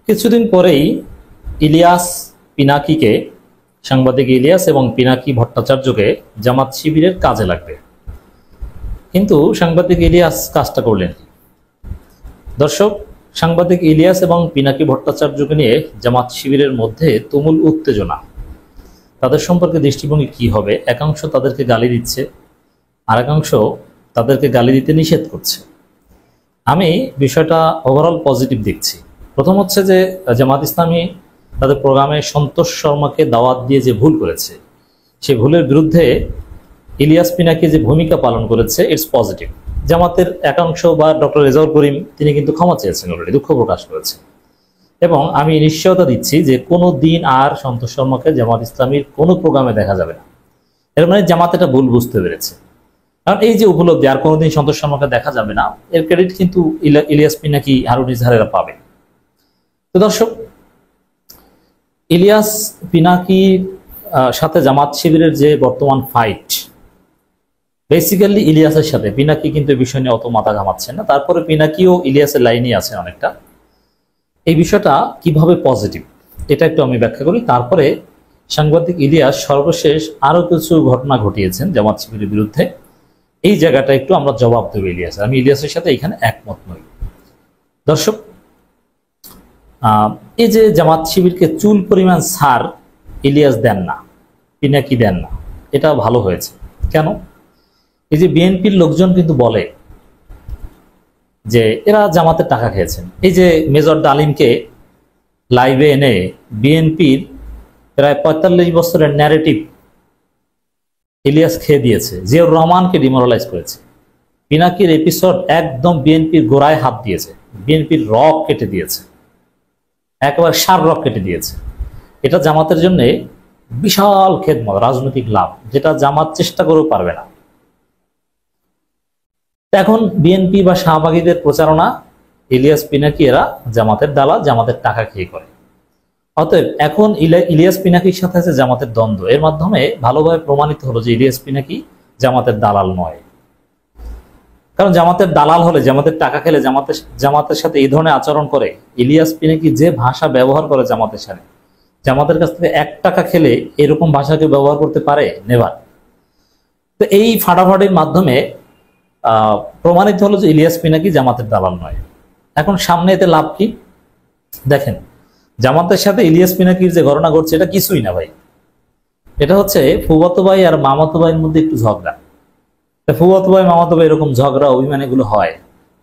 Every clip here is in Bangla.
কিছুদিন পরেই ইলিয়াস পিনাকিকে, সাংবাদিক ইলিয়াস এবং পিনাকি ভট্টাচার্যকে জামাত শিবিরের কাজে লাগবে। কিন্তু সাংবাদিক ইলিয়াস কাজটা করলেন। দর্শক, সাংবাদিক ইলিয়াস এবং পিনাকি ভট্টাচার্যকে নিয়ে জামাত শিবিরের মধ্যে তুমুল উত্তেজনা। তাদের সম্পর্কে দৃষ্টিভঙ্গি কি হবে? একাংশ তাদেরকে গালি দিচ্ছে, আর একাংশ তাদেরকে গালি দিতে নিষেধ করছে। আমি বিষয়টা ওভারঅল পজিটিভ দেখছি। প্রথম হচ্ছে যে জামাত ইসলামী তাদের প্রোগ্রামে সন্তোষ শর্মাকে দাওয়াত দিয়ে যে ভুল করেছে, সেই ভুলের বিরুদ্ধে ইলিয়াস পিনাকি যে ভূমিকা পালন করেছে, ইটস পজিটিভ। জামাতের একাংশ বা ডক্টর রেজাউল করিম তিনি কিন্তু ক্ষমা চেয়েছেন, অলরেডি দুঃখ প্রকাশ করেছেন। এবং আমি নিশ্চয়তা দিচ্ছি যে কোনো দিন আর সন্তোষ শর্মাকে জামাত ইসলামীর কোনো প্রোগ্রামে দেখা যাবে না। এর মানে জামাত এটা ভুল বুঝতে পেরেছে। কারণ এই যে উপলব্ধি, আর কোনোদিন সন্তোষ শর্মাকে দেখা যাবে না, এর ক্রেডিট কিন্তু ইলিয়াস পিনাকি, হারুন ইজহারেরা পাবে। তো দর্শক, ইলিয়াস পিনাকির সাথে জামাত শিবিরের যে বর্তমান ফাইট, বেসিক্যালি ইলিয়াসের সাথে পিনাকি কিন্তু এই বিষয় নিয়ে অত মাথা ঘামাচ্ছেন না। তারপরে পিনাকিও ইলিয়াসের লাইনে আছেন অনেকটা। এই বিষয়টা কিভাবে পজিটিভ, এটা একটু আমি ব্যাখ্যা করি। তারপরে সাংবাদিক ইলিয়াস সর্বশেষ আরো কিছু ঘটনা ঘটিয়েছেন জামাত শিবিরের বিরুদ্ধে। এই জায়গাটা একটু আমরা জবাব দেবো ইলিয়াস। আমি ইলিয়াসের সাথে এখানে একমত নই। দর্শক, এই যে জামাত শিবিরকে চুল পরিমাণ ছাড় ইলিয়াস দেন না, পিনাকি দেন না, এটা ভালো হয়েছে। কেন? এই যে বিএনপির লোকজন কিন্তু বলে যে এরা জামাতের টাকা খেয়েছেন। এই যে মেজর ডালিমকে লাইভে এনে বিএনপির প্রায় ৪৫ বছরের ন্যারেটিভ ইলিয়াস খেয়ে দিয়েছে, জিয়াউর রহমানকে ডিমোরালাইজ করেছে। পিনাকির এপিসোড একদম বিএনপির গোড়ায় হাত দিয়েছে, বিএনপির রক কেটে দিয়েছে, একেবারে সার রক কেটে দিয়েছে। এটা জামাতের জন্য বিশাল খেদমত, রাজনৈতিক লাভ, যেটা জামাত চেষ্টা করেও পারবে না। এখন বিএনপি বা শাহবাগীদের প্রচারণা, ইলিয়াস পিনাকি এরা জামাতের দালাল, জামাতের টাকা খেয়ে করে। অতএব এখন ইলিয়াস পিনাকির সাথে আছে জামাতের দ্বন্দ্ব। এর মাধ্যমে ভালোভাবে প্রমাণিত হলো যে ইলিয়াস পিনাকি জামাতের দালাল নয়। কারণ জামাতের দালাল হলে, জামাতের টাকা খেলে, জামাতের সাথে এই ধরনের আচরণ করে, ইলিয়াস পিনাকি যে ভাষা ব্যবহার করে জামাতের সাথে, জামাতের কাছ থেকে 1 টাকা খেলে এরকম ভাষাকে ব্যবহার করতে পারে? নেভার। তো এই ফাটাফাটির মাধ্যমে প্রমাণিত হলো যে ইলিয়াস পিনাকি জামাতের দালাল নয়। এখন সামনে এতে লাভ কি? দেখেন, জামাতের সাথে ইলিয়াস পিনাকির যে ঘটনা ঘটছে, এটা কিছুই না ভাই। এটা হচ্ছে ফুফাতো ভাই আর মামাতো ভাইয়ের মধ্যে একটু ঝগড়া। ফুফাতো ভাই মামাতো ভাই এরকম ঝগড়া অভিমান এগুলো হয়,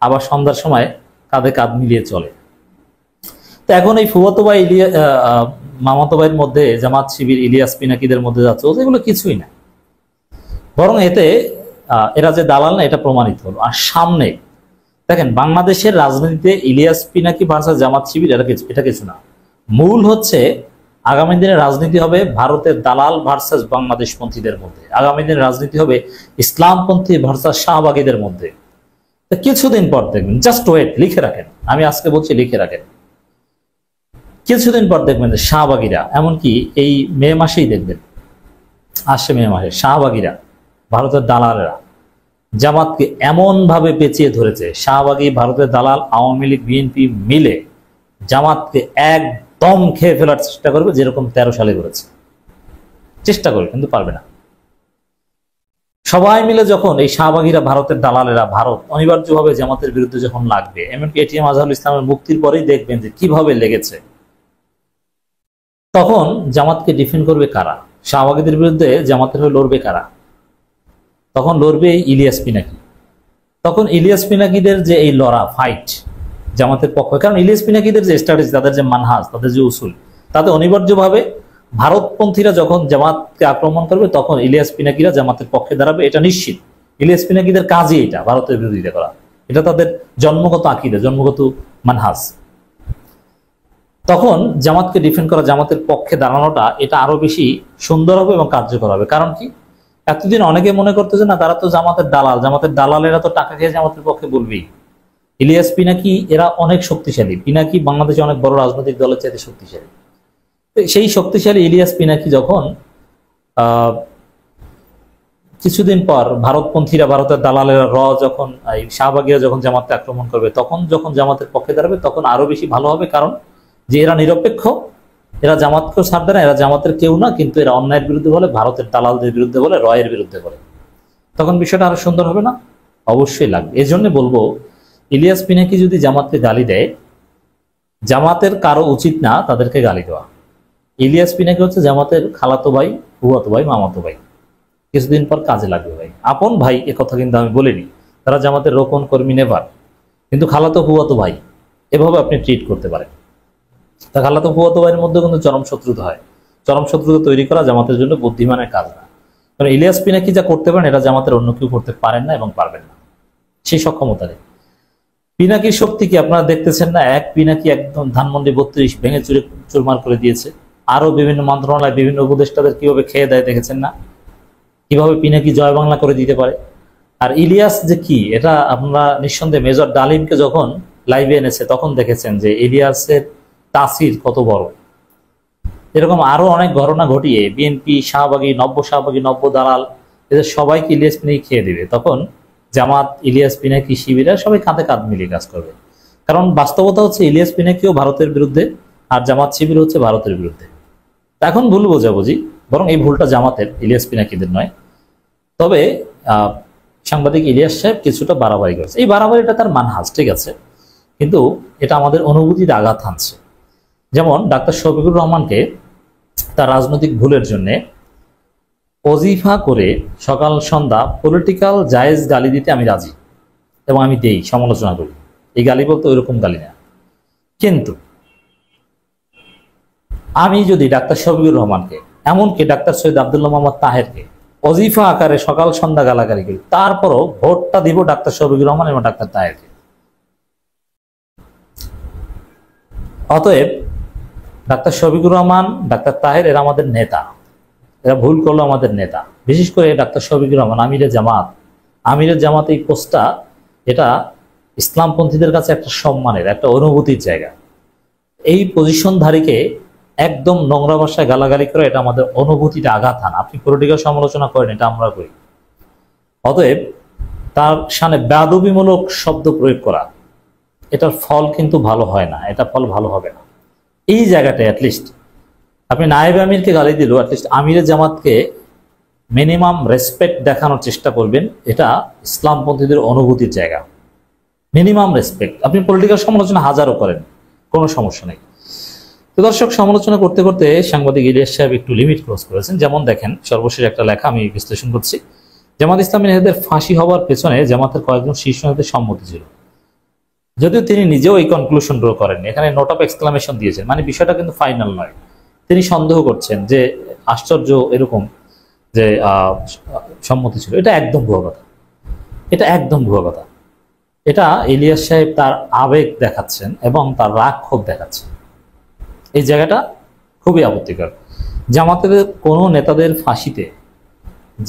আবার সন্ধ্যার সময় কাঁধে কাঁধ মিলিয়ে চলে। তো এখন এই ফুফাতো ভাই মামাতো ভাইয়ের মধ্যে জামাত শিবির ইলিয়াস পিনাকিদের মধ্যে যাচ্ছে, এগুলো কিছুই না। বরং এতে এরা যে দালাল না, এটা প্রমাণিত হলো। আর সামনে দেখেন, বাংলাদেশের রাজনীতিতে ইলিয়াস পিনাকি ভার্সাস জামাত শিবির এটা কিছু না। মূল হচ্ছে আগামী দিনের রাজনীতি হবে ভারতের দালাল ভার্সাস বাংলাদেশপন্থীদের মধ্যে। আগামী দিনের রাজনীতি হবে ইসলামপন্থী ভার্সাস শাহবাগীদের মধ্যে। কিছুদিন পর দেখবেন, জাস্ট ওয়েট, লিখে রাখেন, আমি আজকে বলছি লিখে রাখেন, কিছুদিন পর দেখবেন যে শাহবাগীরা, এমনকি এই মে মাসেই দেখবেন, আসছে মে মাসে, শাহবাগীরা, ভারতের দালালেরা জামাতকে এমন ভাবে পেঁচিয়ে ধরেছে। শাহবাগী, ভারতের দালাল, আওয়ামী লীগ, বিএনপি মিলে জামাতকে একদম খেয়ে ফেলার চেষ্টা করবে, যেরকম 13 সালে করেছে। চেষ্টা করবে, কিন্তু পারবে না। সবাই মিলে যখন এই শাহবাগীরা, ভারতের দালালেরা, ভারত অনিবার্যভাবে জামাতের বিরুদ্ধে যখন লাগবে, এমনকি এটিএম আজহারুল ইসলামের মুক্তির পরেই দেখবেন যে কিভাবে লেগেছে, তখন জামাতকে ডিফেন্ড করবে কারা? শাহবাগীদের বিরুদ্ধে জামাতের হয়ে লড়বে কারা? তখন লড়বে ইলিয়াস পিনাকি। তখন ইলিয়াস পিনাকিদের যে এই লড়া, ফাইট জামাতের পক্ষে, কারণ ইলিয়াস পিনাকিদের যে স্ট্র্যাটেজি, তাদের যে মানহাজ, তাদের যে উসুল, তাতে অনিবার্যভাবে ভারতপন্থীরা যখন জামাতকে আক্রমণ করবে, তখন ইলিয়াস পিনাকিরা জামাতের পক্ষে দাঁড়াবে, এটা নিশ্চিত। ইলিয়াস পিনাকিদের কাজই এটা, ভারতের বিরোধিতা করা। এটা তাদের জন্মগত আকীদা, জন্মগত মানহাজ। তখন জামাতকে ডিফেন্ড করা, জামাতের পক্ষে দাঁড়ানোটা, এটা আরো বেশি সুন্দর হবে এবং কার্যকর হবে। কারণ কি, এতদিন অনেকে মনে করতো যে না, তারা তো জামাতের দালাল, জামাতের দালালেরা তো টাকা খেয়ে জামাতের পক্ষে বলবেই। ইলিয়াস পিনাকি এরা অনেক শক্তিশালী। পিনাকি বাংলাদেশে অনেক বড় রাজনৈতিক দলের চাইতে শক্তিশালী। সেই শক্তিশালী ইলিয়াস পিনাকি যখন কিছুদিন পর ভারতপন্থীরা, ভারতের দালালেরা, যখন এই শাহবাগীরা যখন জামাতকে আক্রমণ করবে, তখন যখন জামাতের পক্ষে দাঁড়াবে, তখন আরো বেশি ভালো হবে। কারণ যে এরা নিরপেক্ষ, এরা জামাতকেও ছাড় দেয় না, এরা জামাতের কেউ না, কিন্তু এরা অন্যায়ের বিরুদ্ধে বলে, ভারতের দালালদের বিরুদ্ধে বলে, রয়ের বিরুদ্ধে বলে, তখন বিষয়টা আরো সুন্দর হবে না? অবশ্যই লাগবে। এই জন্য বলবো, ইলিয়াস পিনাকি যদি জামাতকে গালি দেয়, জামাতের কারো উচিত না তাদেরকে গালি দেওয়া। ইলিয়াস পিনাকি হচ্ছে জামাতের খালাতো ভাই, ফুয়াতো ভাই, মামাতো ভাই, কিছুদিন পর কাজে লাগবে ভাই, আপন ভাই। এ কথা কিন্তু আমি বলিনি, তারা জামাতের রোকন কর্মী নেবার, কিন্তু খালাতো ফুয়াতো ভাই এভাবে আপনি ট্রিট করতে পারেন। তা খালাতো ফুয়াতো ভাইয়ের মধ্যে কিন্তু চরম শত্রুতা হয়। চরম শত্রুতা তৈরি করা জামাতের জন্য বুদ্ধিমানের কাজ না। কারণ ইলিয়াস পিনাকি যা করতে পারেন এটা জামাতের অন্য কেউ করতে পারেন না এবং পারবেন না, সেই সক্ষমতা নেই। পিনাকির শক্তি কি আপনারা দেখতেছেন না? এক পিনাকি একদম ধানমন্ডি 32 ভেঙে চুরে চুরমার করে দিয়েছে। আরো বিভিন্ন মন্ত্রণালয়, বিভিন্ন উপদেষ্টাদের কিভাবে খেয়ে দেয় দেখেছেন না? কিভাবে পিনাকি জয় বাংলা করে দিতে পারে। আর ইলিয়াস যে কি, এটা আপনারা নিঃসন্দেহে মেজর ডালিমকে যখন লাইভে এনেছে তখন দেখেছেন যে ইলিয়াসের তাসির কত বড়। এরকম আরো অনেক ঘটনা ঘটিয়ে বিএনপি, শাহবাগী, নব্য দালাল, এদের সবাইকে ইলিয়াস পিনাকি খেয়ে দিবে। তখন জামাত, ইলিয়াস পিনাকি শিবিরা সবাই কাঁধে কাঁধ মিলিয়ে কাজ করবে। কারণ বাস্তবতা হচ্ছে ইলিয়াস পিনাকিও ভারতের বিরুদ্ধে, আর জামাত শিবির হচ্ছে ভারতের বিরুদ্ধে। এখন ভুল বোঝাবুঝি, বরং এই ভুলটা জামাতের, ইলিয়াস পিনাকিদের নয়। তবে সাংবাদিক ইলিয়াস সাহেব কিছুটা বাড়াবাড়ি করেছে। এই বাড়াবাড়িটা তার মানহাজ, ঠিক আছে, কিন্তু এটা আমাদের অনুভূতির আঘাত হানছে। যেমন ডাক্তার শফিকুর রহমানকে তার রাজনৈতিক ভুলের জন্য ওজিফা করে সকাল সন্ধ্যা পলিটিক্যাল জায়েজ গালি দিতে আমি রাজি, এবং আমি দেই, সমালোচনা করি। এই গালি বলতে ওইরকম গালি না। কিন্তু আমি যদি ডাক্তার শফিকুর রহমানকে, এমনকি ডাক্তার সৈয়দ আব্দুল্লাহ মোহাম্মদ তাহেরকে ওজিফা আকারে সকাল সন্ধ্যা গালাগালি করি, তারপরও ভোটটা দিব ডাক্তার শফিকুর রহমান এবং ডাক্তার তাহেরকে। অতএব ডাক্তার শফিকুর রহমান, ডাক্তার তাহের এরা আমাদের নেতা, এরা ভুল করলো আমাদের নেতা। বিশেষ করে ডাক্তার শফিকুর রহমান, আমিরের জামাত এই পোস্টটা, এটা ইসলামপন্থীদের কাছে একটা সম্মানের, একটা অনুভূতির জায়গা। এই পজিশনধারীকে একদম নোংরা ভাষায় গালাগালি করে এটা আমাদের অনুভূতিটা আঘাত হান। আপনি পলিটিক্যাল সমালোচনা করেন, এটা আমরা করি। অতএব তার সামনে বেয়াদবিমূলক শব্দ প্রয়োগ করা, এটার ফল কিন্তু ভালো হয় না, এটা ফল ভালো হবে না। এই জায়গাটা অ্যাটলিস্ট আপনি নায়েব আমিরকে গালি দিলেও অ্যাটলিস্ট আমিরের জামাতকে মিনিমাম রেসপেক্ট দেখানোর চেষ্টা করবেন। এটা ইসলামপন্থীদের অনুভূতির জায়গা, মিনিমাম রেসপেক্ট। আপনি পলিটিক্যাল সমালোচনা হাজারও করেন, কোনো সমস্যা নেই। তো দর্শক, সমালোচনা করতে করতে সাংবাদিক ইলিয়াস সাহেব একটু লিমিট ক্রস করেছেন। যেমন দেখেন, সর্বশেষ একটা লেখা আমি বিশ্লেষণ করছি। জামাত ইসলামী নেতাদের ফাঁসি হওয়ার পেছনে জামাতের কয়েকজন শীর্ষ নেতাদের সম্মতি ছিল, যদিও তিনি নিজেও এই কনক্লুশন ড্র করেননি। এখানে নোট অফ এক্সক্লামেশন দিয়েছেন, মানে বিষয়টা কিন্তু ফাইনাল নয়। তিনি সন্দেহ করছেন যে আশ্চর্য এরকম যে সম্মতি ছিল। এটা একদম ভুয়া কথা, এটা একদম ভুয়া কথা। এটা ইলিয়াস সাহেব তার আবেগ দেখাচ্ছেন এবং তার রাগ ক্ষোভ দেখাচ্ছেন। এই জায়গাটা খুবই আপত্তিকর। জামাতের কোনো নেতাদের ফাঁসিতে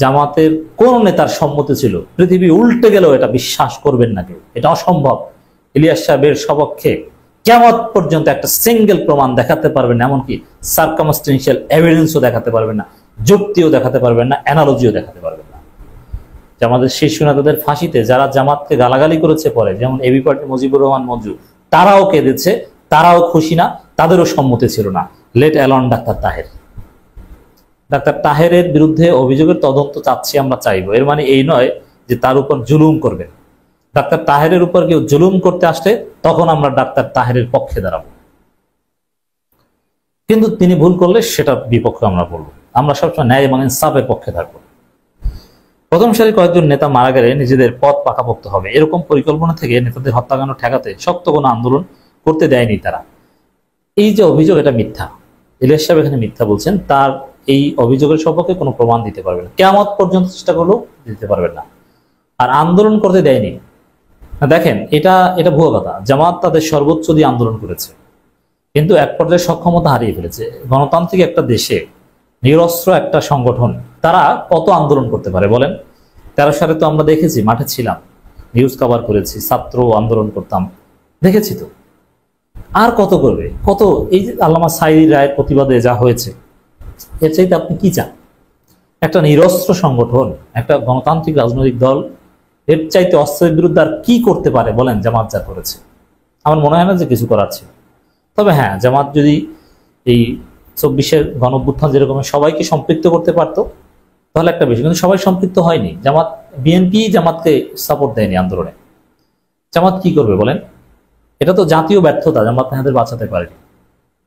জামাতের কোন নেতার সম্মতি ছিল, পৃথিবী উল্টে গেলেও এটা বিশ্বাস করবেন না কেউ, এটা অসম্ভব। ইলিয়াস সাহেবের সপক্ষে কিয়ামত পর্যন্ত একটা সিঙ্গেল প্রমাণ দেখাতে পারবেন না, এমনকি সার্কামস্টেন্সিয়াল এভিডেন্সও দেখাতে পারবেন না, যুক্তিও দেখাতে পারবেন না, অ্যানালজিও দেখাতে পারবেন না। জামাতের শীর্ষ নেতাদের ফাঁসিতে যারা জামাতকে গালাগালি করেছে পরে, যেমন এবি পার্টি মুজিবুর রহমান মঞ্জু, তারাও কেঁদেছে, তারাও খুশি না, তাদেরও সম্মতি ছিল না। Let alone doctor Taher. Doctor তাহেরের বিরুদ্ধে অভিযোগের তদন্ত চাচ্ছি, আমরা চাইবো। এর মানে এই নয় যে তার উপর জুলুম করবেন। ডাক্তার তাহেরের উপর কেউ জুলুম করতে আসলে তখন আমরা ডাক্তার তাহেরের পক্ষে দাঁড়াবো, কিন্তু তিনি ভুল করলে সেটা বিপক্ষে আমরা বলবো। আমরা সবসময় ন্যায় এবং ইনসাফের পক্ষে থাকবো। প্রথম সারির কয়েকজন নেতা মারা গেলে নিজেদের পথ পাকাপোক্ত হবে, এরকম পরিকল্পনা থেকে নেতাদের হত্যাকাণ্ড ঠেকাতে শক্ত কোনো আন্দোলন করতে দেয়নি তারা। এই যে অভিযোগ, এটা মিথ্যা। ইলিয়াস সাহেব এখানে মিথ্যা বলছেন। তার এই অভিযোগের সপক্ষে কোনো প্রমাণ দিতে পারবেন না, কিয়ামত পর্যন্ত চেষ্টা করলেও দিতে পারবেন না। আর আন্দোলন করতে দেয়নি, দেখেন এটা ভুয়া কথা। জামাত তাদের সর্বোচ্চ দিয়ে আন্দোলন করেছে, কিন্তু এক পর্যায়ে সক্ষমতা হারিয়ে ফেলেছে। গণতান্ত্রিক একটা দেশে নিরস্ত্র একটা সংগঠন তারা কত আন্দোলন করতে পারে বলেন? 13 সালে তো আমরা দেখেছি, মাঠে ছিলাম, নিউজ কভার করেছি, ছাত্র আন্দোলন করতাম, দেখেছি তো। আর কত করবে, কত? এই যে আল্লামা সাঈদী রায়ের প্রতিবাদে যা হয়েছে, এর চাইতে আপনি কি চান? একটা নিরস্ত্র সংগঠন, একটা গণতান্ত্রিক রাজনৈতিক দল এর চাইতে অস্ত্রের বিরুদ্ধে আর কি করতে পারে বলেন? জামাত যা করেছে, আমার মনে হয় না যে কিছু করার ছিল। তবে হ্যাঁ, জামাত যদি এই 24-এর গণঅভ্যুত্থান যেরকম সবাইকে সম্পৃক্ত করতে পারতো তাহলে একটা বিষয়, কিন্তু সবাই সম্পৃক্ত হয়নি। জামাত, বিএনপি জামাতকে সাপোর্ট দেয়নি আন্দোলনে। জামাত কি করবে বলেন? এটা তো জাতীয় ব্যর্থতা, জামাত নেতাদের বাঁচাতে পারেনি,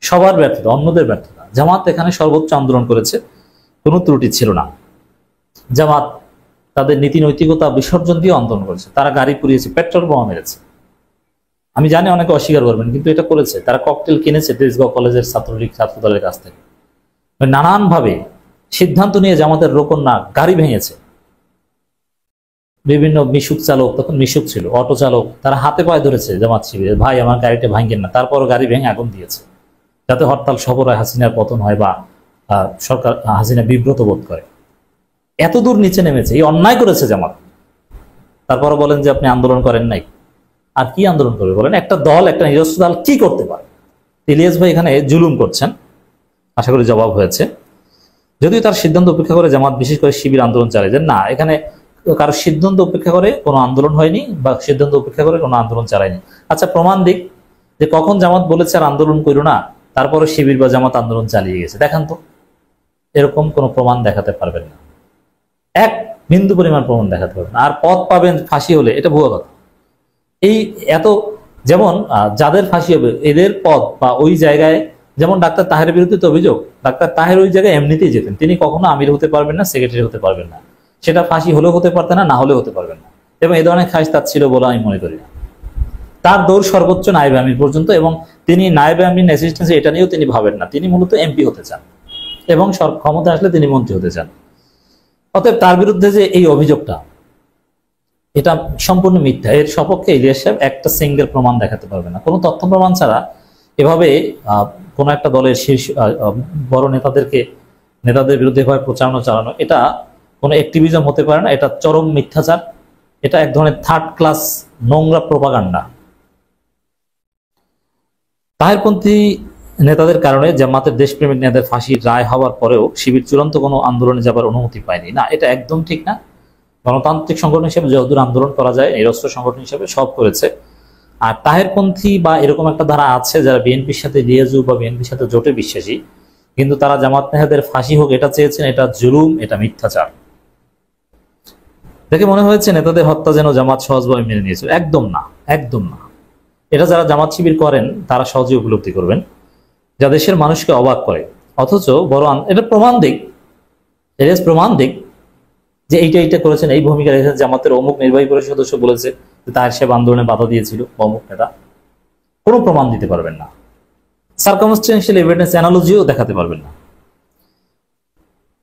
সবার ব্যর্থতা, অন্যদের ব্যর্থতা। জামাত এখানে সর্বোচ্চ আন্দোলন করেছে, কোনো ত্রুটি ছিল না। জামাত তাদের নীতি নৈতিকতা বিসর্জন দিয়ে আন্দোলন করেছে। তারা গাড়ি পুড়িয়েছে, পেট্রোল বোমা মেরেছে। আমি জানি অনেকে অস্বীকার করবেন, কিন্তু এটা করেছে। তারা ককটেল কিনেছে তেজগাঁও কলেজের ছাত্রলীগ ছাত্রদলের কাছ থেকে। নানানভাবে সিদ্ধান্ত নিয়ে জামাতের রোকন না গাড়ি ভেঙেছে। বিভিন্ন মিশুক চালক, তখন মিশুক ছিল, অটো চালক, তারা হাতে পায়ে ধরেছে জামাত শিবিরের, ভাই আমার গাড়িটা ভাঙেন না। তারপরও গাড়ি ভেঙে আগুন দিয়েছে, যাতে হরতাল সফল হয়, হাসিনার পতন হয় বা সরকার হাসিনা বিব্রত বোধ করে। এত দূর নিচে নেমেছে, এই অন্যায় করেছে জামাত। তারপরও বলেন যে আপনি আন্দোলন করেন নাই। আর কি আন্দোলন করবে বলেন? একটা দল, একটা নিরস্ত্র দল কি করতে পারে? ইলিয়াস ভাই এখানে জুলুম করছেন, আশা করি জবাব হয়েছে। যদিও তার সিদ্ধান্ত উপেক্ষা করে জামাত, বিশেষ করে শিবির আন্দোলন চালিয়েছেন না। এখানে কারো সিদ্ধান্ত উপেক্ষা করে কোনো আন্দোলন হয়নি, বা সিদ্ধান্ত উপেক্ষা করে কোনো আন্দোলন চালায়নি। আচ্ছা, প্রমাণ দিক যে কখন জামাত বলেছে আর আন্দোলন করো না, তারপরে শিবির বা জামাত আন্দোলন চালিয়ে গেছে, দেখান তো। এরকম কোনো প্রমাণ দেখাতে পারবেন না, এক বিন্দু পরিমাণ প্রমাণ দেখাতে পারবেন না। আর পথ পাবেন ফাঁসি হলে, এটা ভুয়া কথা। এই এত, যেমন যাদের ফাঁসি হবে এদের পদ বা ওই জায়গায়, যেমন ডাক্তার তাহেরের বিরুদ্ধে তো অভিযোগ, ডাক্তার তাহের ওই জায়গায় এমনিতেই যেতেন, তিনি কখনো আমির হতে পারবেন না, সেক্রেটারি হতে পারবেন না। সেটা ফাঁসি হলেও হতে পারতেন না, না হলেও হতে পারবেন না। এবং এই ধরনের খাস তার ছিল বলে আমি মনে করি না। তার দৌড় সর্বোচ্চ নায়েবে আমির পর্যন্ত, এবং তিনি নায়েবে আমির অ্যাসিস্ট্যান্সি এটা নিয়েও তিনি ভাবেন না। তিনি মূলত এমপি হতে চান, এবং ক্ষমতা আসলে তিনি মন্ত্রী হতে চান। অতএব তার বিরুদ্ধে যে এই অভিযোগটা, এটা সম্পূর্ণ মিথ্যা। এর সপক্ষে ইলিয়াস সাহেব একটা সিঙ্গেল প্রমাণ দেখাতে পারবে না। কোনো তথ্য প্রমাণ ছাড়া এভাবে কোনো একটা দলের শীর্ষ বড় নেতাদের বিরুদ্ধে এভাবে প্রচারণা চালানো, এটা কোনো অ্যাক্টিভিজম হতে পারে না। এটা চরম মিথ্যাচার, এটা এক ধরনের থার্ড ক্লাস নোংরা প্রোপাগান্ডা। তাহেরপন্থী নেতাদের কারণে জামাতের দেশপ্রেমিক নেতাদের ফাঁসির রায় হওয়ার পরেও শিবির চূড়ান্ত কোনো আন্দোলনে যাবার অনুমতি পায়নি, না, এটা একদম ঠিক না। গণতান্ত্রিক সংগঠন হিসেবে যতদূর আন্দোলন করা যায়, নিরস্ত্র সংগঠন হিসেবে সব করেছে। আর তাহেরপন্থী বা এরকম একটা ধারা আছে যারা বিএনপির সাথে লিয়াজু বা বিএনপির সাথে জোটে বিশ্বাসী, কিন্তু তারা জামাত নেতাদের ফাঁসি হোক এটা চেয়েছেন। এটা জুলুম, এটা মিথ্যাচার। দেখে মনে হয়েছে নেতাদের হত্যা যেন জামাত সহজভাবে মেনে নিয়েছিল। একদম না, একদম না। এটা যারা জামাত শিবির করেন তারা সহজে উপলব্ধি করবেন, যা দেশের মানুষকে অবাক করে। অথচ বড় এটা প্রমাণ দিক, প্রমাণ দিক যে এইটা করেছেন, এই ভূমিকা রেখেছেন। জামাতের অমুক নির্বাহী পরিষদ সদস্য বলেছে যে তাহের সাহেব আন্দোলনে বাধা দিয়েছিল, অমুক নেতা। কোনো প্রমাণ দিতে পারবেন না, সার্কামস্টেন্সিয়াল এভিডেন্স অ্যানালজিও দেখাতে পারবেন না।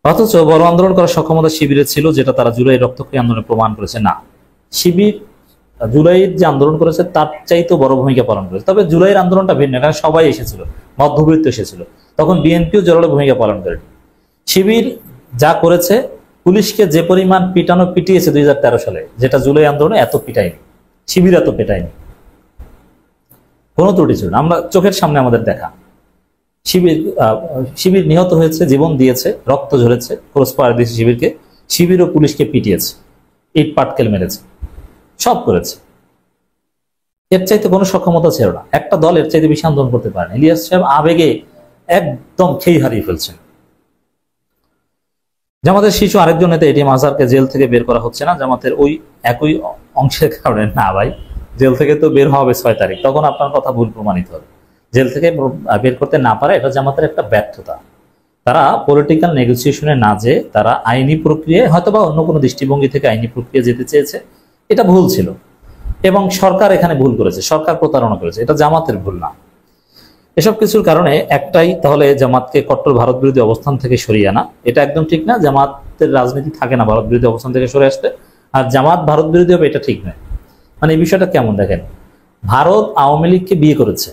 অথচ বড় আন্দোলন করার সক্ষমতা শিবিরের ছিল, যেটা তারা জুলাই রক্তক্ষয়ী আন্দোলনে প্রমাণ করেছে। না, শিবির জুলাইয়ের যে আন্দোলন করেছে তার চাইতেও বড় ভূমিকা পালন করেছে। তবে জুলাইয়ের আন্দোলনটা ভিন্ন, এখানে সবাই এসেছিল, মধ্যবিত্ত এসেছিল, তখন বিএনপিও জোরালো ভূমিকা পালন করেনি। শিবির যা করেছে, পুলিশকে যে পরিমাণ পিটিয়েছে 2013 সালে, যেটা জুলাই আন্দোলনে এত পিটায়নি, শিবির এত পেটায়নি। কোনো ত্রুটি ছিল না, আমরা চোখের সামনে আমাদের দেখা। শিবির নিহত হয়েছে, জীবন দিয়েছে, রক্ত ঝরেছে, ক্রস ফায়ার দিয়েছে শিবিরকে, শিবির ও পুলিশকে পিটিয়েছে, ইট পাটকেল মেরেছে, সব করেছে। এর চাইতে কোনো সক্ষমতা ছিল না। একটা দল এর চাইতে বেশি আন্দোলন করতে পারেন। ইলিয়াস সাহেব আবেগে একদম খেই হারিয়ে ফেলছেন। জামাতের শিশু আরেকজন নেতা এটিএম আজহারকে জেল থেকে বের করা হচ্ছে না, জামাতের ওই একই অংশের কারণে। না ভাই, জেল থেকে তো বের হবে 6 তারিখ, তখন আপনার কথা ভুল প্রমাণিত হবে। জেল থেকে বের করতে না পারে, এটা জামাতের একটা ব্যর্থতা। তারা পলিটিক্যাল নেগোসিয়েশনে না যেয়ে তারা আইনি প্রক্রিয়ায়, হয়তো বা অন্য কোনো দৃষ্টিভঙ্গি থেকে আইনি প্রক্রিয়া যেতে চেয়েছে, এটা ভুল ছিল। এবং সরকার এখানে ভুল করেছে, সরকার প্রতারণা করেছে, এটা জামাতের ভুল না। এসব কিছুর কারণে একটাই, তাহলে জামাতকে কট্টর ভারত বিরোধী অবস্থান থেকে সরিয়ে আনা। এটা একদম ঠিক না, জামাতের রাজনীতি থাকে না ভারত বিরোধী অবস্থান থেকে সরে আসতে। আর জামাত ভারত বিরোধী হবে, এটা ঠিক নয়। মানে এই বিষয়টা কেমন দেখেন, ভারত আওয়ামী লীগকে বিয়ে করেছে,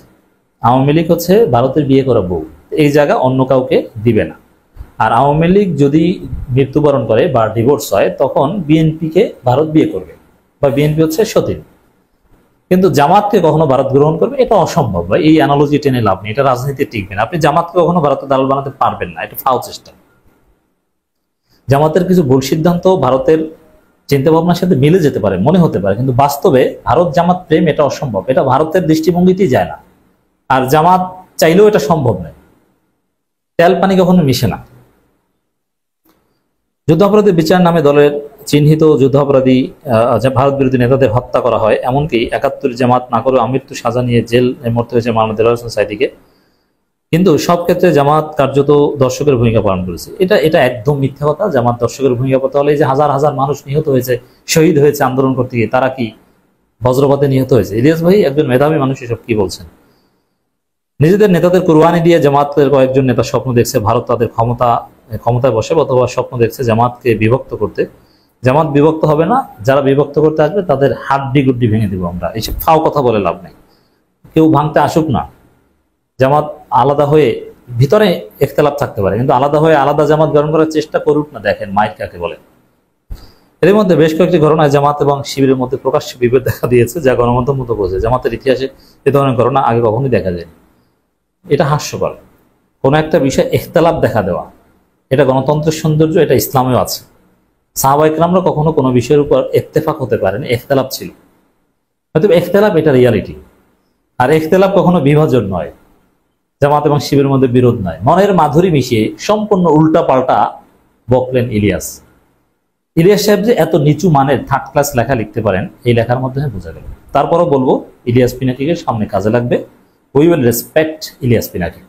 আওয়ামী লীগ হচ্ছে ভারতের বিয়ে করা বউ, এই জায়গা অন্য কাউকে দিবে না। আর আওয়ামী লীগ যদি মৃত্যুবরণ করে বা ডিভোর্স হয়, তখন বিএনপিকে ভারত বিয়ে করবে, বা বিএনপি হচ্ছে সতীন। কিন্তু জামাতকে কখনো ভারত গ্রহণ করবে, এটা অসম্ভব। ভাই, এই অ্যানালজি টেনে লাভ নেই, এটা রাজনীতি টিকবে না। আপনি জামাতকে কখনো ভারতের দালাল বানাতে পারবেন না, এটা ফাও চেষ্টা। জামাতের কিছু ভুল সিদ্ধান্ত ভারতের চিন্তা ভাবনার সাথে মিলে যেতে পারে, মনে হতে পারে, কিন্তু বাস্তবে ভারত জামাত প্রেম এটা অসম্ভব, এটা ভারতের দৃষ্টিভঙ্গিতেই যায় না। আর জামাত চাইলেও এটা সম্ভব নয়। তেল পানি কখনো মিশে না। যুদ্ধাপরাধী বিচার নামে দলের চিহ্নিত যুদ্ধাপরাধী ভারত বিরোধী নেতাদের হত্যা করা হয়, এমনকি ৭১ জামাত না করে আমৃত্যু সাজা নিয়ে জেল মরতে হয়েছে মাওলানা দেলোয়ার হোসেন সাঈদীকে। কিন্তু সব ক্ষেত্রে জামাত কার্যত দর্শকের ভূমিকা পালন করেছে। এটা একদম মিথ্যা কথা। জামাত দর্শকের ভূমিকা করতে হলে, এই যে হাজার হাজার মানুষ নিহত হয়েছে, শহীদ হয়েছে আন্দোলন করতে গিয়ে, তারা কি বজ্রপাতে নিহত হয়েছে? ইলিয়াস ভাই একজন মেধাবী মানুষ, এসব কি বলছেন? নিজেদের নেতাদের কুরবানি দিয়ে জামাতের কয়েকজন নেতা স্বপ্ন দেখছে ভারত তাদের ক্ষমতায় বসে, অথবা স্বপ্ন দেখছে জামাতকে বিভক্ত করতে। জামাত বিভক্ত হবে না, যারা বিভক্ত করতে আসবে তাদের হাড্ডি গুড্ডি ভেঙে দিব আমরা। এইসব ফাও কথা বলে লাভ নেই। কেউ ভাঙতে আসুক না। জামাত আলাদা হয়ে, ভিতরে ইখতিলাফ থাকতে পারে, কিন্তু আলাদা হয়ে আলাদা জামাত গঠন করার চেষ্টা করুক না। দেখেন মাইক কাকে বলে। এর মধ্যে বেশ কয়েকটি ঘটনায় জামাত এবং শিবিরের মধ্যে প্রকাশ্য বিভেদ দেখা দিয়েছে, যা গণমাধ্যম মতো বোঝে। জামাতের ইতিহাসে এ ধরনের ঘটনা আগে কখনোই দেখা যায়নি। এটা হাস্যকর। কোনো একটা বিষয়ে ইখতিলাফ দেখা দেওয়া, এটা গণতন্ত্রের সৌন্দর্য, এটা ইসলামেও আছে। সাহাবা ইকরামরা কখনো কোনো বিষয়ের উপর ইত্তেফাক হতে পারেন, ইখতিলাফ ছিল। হয়তো ইখতিলাফ এটা রিয়ালিটি। আর ইখতিলাফ কখনো বিভাজন নয়। জামাত এবং শিবিরের মধ্যে বিরোধ নয়। মনের মাধুরী মিশিয়ে সম্পূর্ণ উল্টা পাল্টা বকলেন ইলিয়াস। ইলিয়াস সাহেব যে এত নিচু মানের থার্ড ক্লাস লেখা লিখতে পারেন, এই লেখার মাধ্যমে বোঝা গেল। তারপরও বলবো, ইলিয়াস পিনাকিকে সামনে কাজে লাগবে। We will respect Ilias Pinaki.